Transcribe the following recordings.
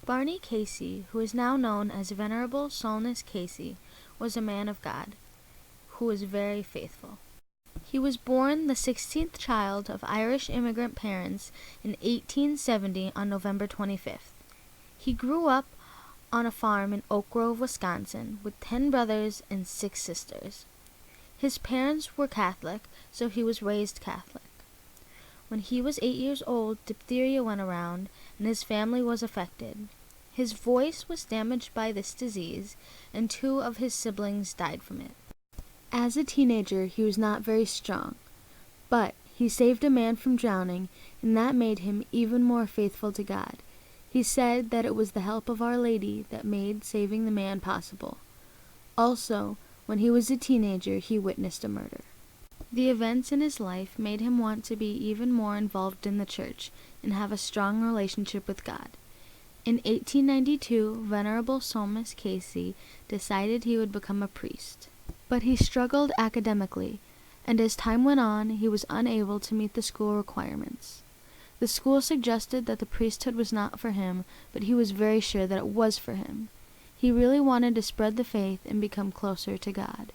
Barney Casey, who is now known as Venerable Solness Casey, was a man of God, who was very faithful. He was born the 16th child of Irish immigrant parents in 1870 on November 25th. He grew up on a farm in Oak Grove, Wisconsin, with 10 brothers and 6 sisters. His parents were Catholic, so he was raised Catholic. When he was 8 years old, diphtheria went around, and his family was affected. His voice was damaged by this disease, and 2 of his siblings died from it. As a teenager, he was not very strong, but he saved a man from drowning, and that made him even more faithful to God. He said that it was the help of Our Lady that made saving the man possible. Also, when he was a teenager, he witnessed a murder. The events in his life made him want to be even more involved in the church and have a strong relationship with God. In 1892, Venerable Solness Casey decided he would become a priest. But he struggled academically, and as time went on, he was unable to meet the school requirements. The school suggested that the priesthood was not for him, but he was very sure that it was for him. He really wanted to spread the faith and become closer to God.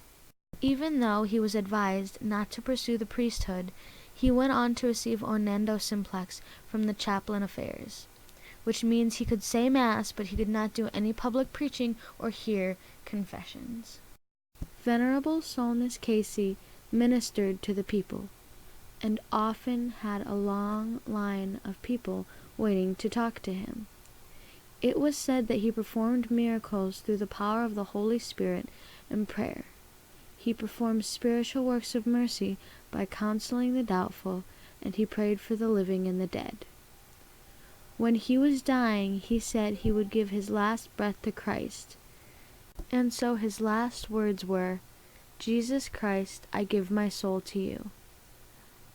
Even though he was advised not to pursue the priesthood, he went on to receive ornando simplex from the chaplain affairs, which means he could say Mass, but he could not do any public preaching or hear confessions. Venerable Solness Casey ministered to the people, and often had a long line of people waiting to talk to him. It was said that he performed miracles through the power of the Holy Spirit and prayer. He performed spiritual works of mercy by counseling the doubtful, and he prayed for the living and the dead. When he was dying, he said he would give his last breath to Christ. And so his last words were, "Jesus Christ, I give my soul to you."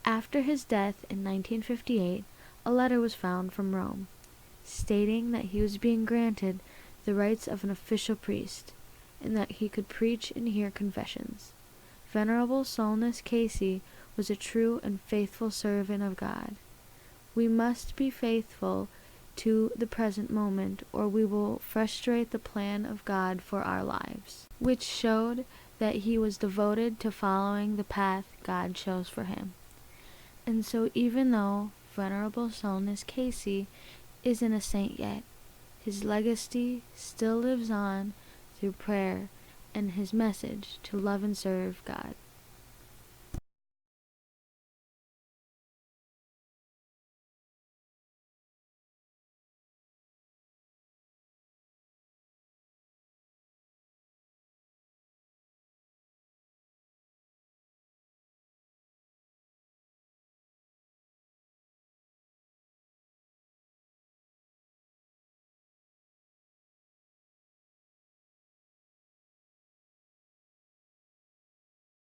After his death in 1958, a letter was found from Rome, stating that he was being granted the rights of an official priest, and that he could preach and hear confessions. Venerable Solness Casey was a true and faithful servant of God. We must be faithful to the present moment, or we will frustrate the plan of God for our lives, which showed that he was devoted to following the path God chose for him. And so even though Venerable Solness Casey isn't a saint yet, his legacy still lives on through prayer and his message to love and serve God.